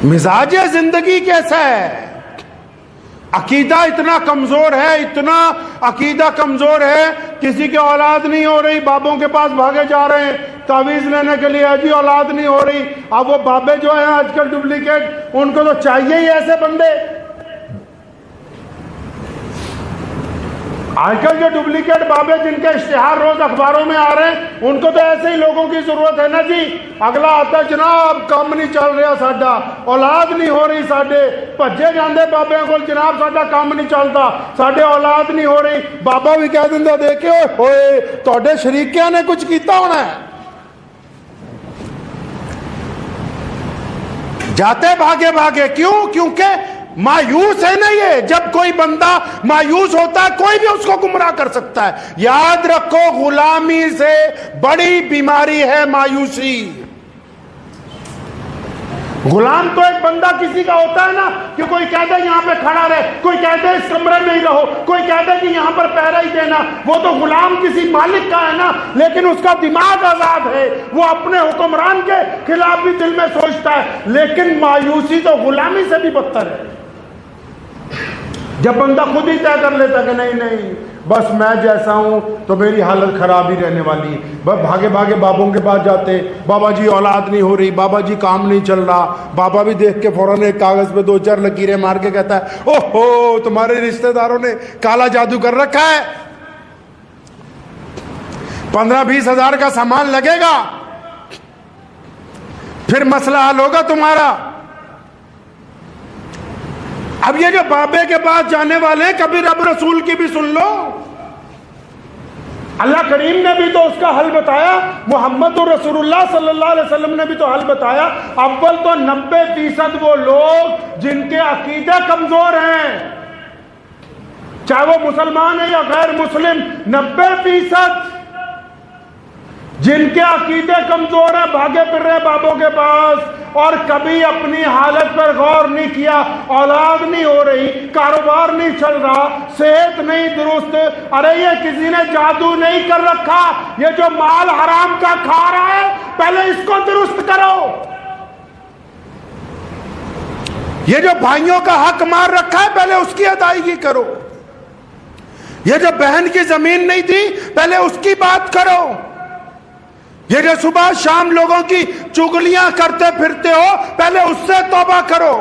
مزاج زندگی کیسا ہے؟ عقیدہ اتنا کمزور ہے، اتنا عقیدہ کمزور ہے، کسی کی اولاد نہیں ہو رہی، بابوں کے پاس بھاگے جا رہے ہیں تعویذ لینے کے لیے، جی اولاد نہیں ہو رہی۔ اب وہ بابے جو ہیں آج کل ڈپلیکیٹ، ان کو تو چاہیے ہی ایسے بندے۔ آج کل جو ڈپلیکیٹ بابے جن کے اشتہار روز اخباروں میں آ رہے ہیں، ان کو تو ایسے ہی لوگوں کی ضرورت ہے نا جی۔ اگلا آتا ہے جناب کام نہیں چل رہا ساڈا، اولاد نہیں ہو رہی ساڈے، بھجے جاندے بابے کو جناب ساڈا کام نہیں چلتا، ساڈے اولاد نہیں ہو رہی۔ بابا بھی کہہ دیندا دیکھو ہوئے تہاڈے شریکیاں نے کچھ کیتا ہونا ہے۔ جاتے بھاگے بھاگے، کیوں؟ کیونکہ مایوس ہے نا یہ۔ جب کوئی بندہ مایوس ہوتا ہے کوئی بھی اس کو گمراہ کر سکتا ہے۔ یاد رکھو غلامی سے بڑی بیماری ہے مایوسی۔ غلام تو ایک بندہ کسی کا ہوتا ہے نا کہ کوئی کہتا ہے یہاں پہ کھڑا رہے، کوئی کہتا ہے اس کمرے میں ہی رہو، کوئی کہتا ہے کہ یہاں پر پہرا ہی دینا۔ وہ تو غلام کسی مالک کا ہے نا، لیکن اس کا دماغ آزاد ہے، وہ اپنے حکمران کے خلاف بھی دل میں سوچتا ہے۔ لیکن مایوسی تو غلامی سے بھی بدتر ہے، جب بندہ خود ہی طے کر لیتا کہ نہیں نہیں بس میں جیسا ہوں تو میری حالت خراب ہی رہنے والی۔ بس بھاگے بھاگے بابوں کے پاس جاتے، بابا جی اولاد نہیں ہو رہی، بابا جی کام نہیں چل رہا۔ بابا بھی دیکھ کے فوراً ایک کاغذ پہ 2-4 لکیریں مار کے کہتا ہے اوہ ہو تمہارے رشتہ داروں نے کالا جادو کر رکھا ہے، 15-20 ہزار کا سامان لگے گا، پھر مسئلہ حل ہوگا تمہارا۔ اب یہ جو بابے کے پاس جانے والے ہیں، کبھی رب رسول کی بھی سن لو۔ اللہ کریم نے بھی تو اس کا حل بتایا، محمد رسول اللہ صلی اللہ علیہ وسلم نے بھی تو حل بتایا۔ اول تو 90% وہ لوگ جن کے عقیدے کمزور ہیں، چاہے وہ مسلمان ہیں یا غیر مسلم، 90% جن کے عقیدے کمزور ہیں، بھاگے پھر رہے بابوں کے پاس اور کبھی اپنی حالت پر غور نہیں کیا۔ اولاد نہیں ہو رہی، کاروبار نہیں چل رہا، صحت نہیں درست، ارے یہ کسی نے جادو نہیں کر رکھا، یہ جو مال حرام کا کھا رہا ہے پہلے اس کو درست کرو۔ یہ جو بھائیوں کا حق مار رکھا ہے پہلے اس کی ادائیگی کرو۔ یہ جو بہن کی زمین نہیں دی پہلے اس کی بات کرو۔ یہ جو صبح شام لوگوں کی چگلیاں کرتے پھرتے ہو پہلے اس سے توبہ کرو۔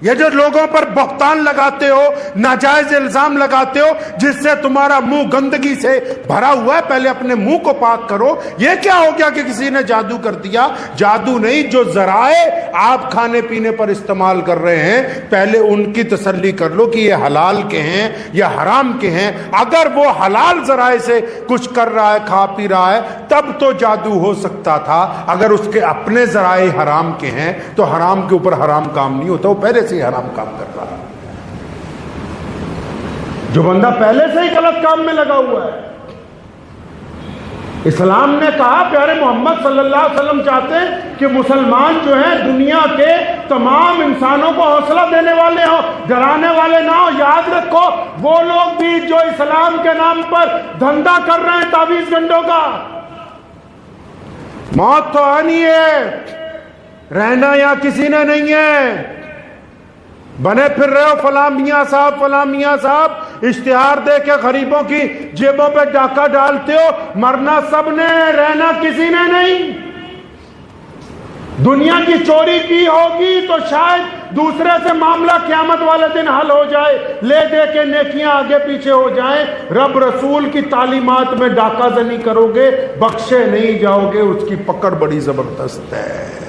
یہ جو لوگوں پر بہتان لگاتے ہو، ناجائز الزام لگاتے ہو جس سے تمہارا منہ گندگی سے بھرا ہوا ہے، پہلے اپنے منہ کو پاک کرو۔ یہ کیا ہو گیا کہ کسی نے جادو کر دیا؟ جادو نہیں، جو ذرائع آپ کھانے پینے پر استعمال کر رہے ہیں پہلے ان کی تسلی کر لو کہ یہ حلال کے ہیں یا حرام کے ہیں۔ اگر وہ حلال ذرائع سے کچھ کر رہا ہے، کھا پی رہا ہے، تب تو جادو ہو سکتا تھا۔ اگر اس کے اپنے ذرائع حرام کے ہیں تو حرام کے اوپر حرام کام نہیں ہوتا، وہ پہلے سے حرام کام کر رہا ہے۔ جو بندہ پہلے سے ہی غلط کام میں لگا ہوا ہے۔ اسلام نے کہا، پیارے محمد صلی اللہ علیہ وسلم چاہتے ہیں کہ مسلمان جو ہیں دنیا کے تمام انسانوں کو حوصلہ دینے والے ہوں، ڈرانے والے نہ ہوں۔ یاد رکھو وہ لوگ بھی جو اسلام کے نام پر دھندا کر رہے ہیں تعویذ گنڈوں کا، موت تو آنی ہے، رہنا یہاں کسی نے نہیں ہے۔ بنے پھر رہے ہو فلاں میاں صاحب، فلاں میاں صاحب، اشتہار دے کے غریبوں کی جیبوں پہ ڈاکہ ڈالتے ہو۔ مرنا سب نے، رہنا کسی نے نہیں۔ دنیا کی چوری کی ہوگی تو شاید دوسرے سے معاملہ قیامت والے دن حل ہو جائے، لے دے کے نیکیاں آگے پیچھے ہو جائیں۔ رب رسول کی تعلیمات میں ڈاکہ زنی کرو گے، بخشے نہیں جاؤ گے، اس کی پکڑ بڑی زبردست ہے۔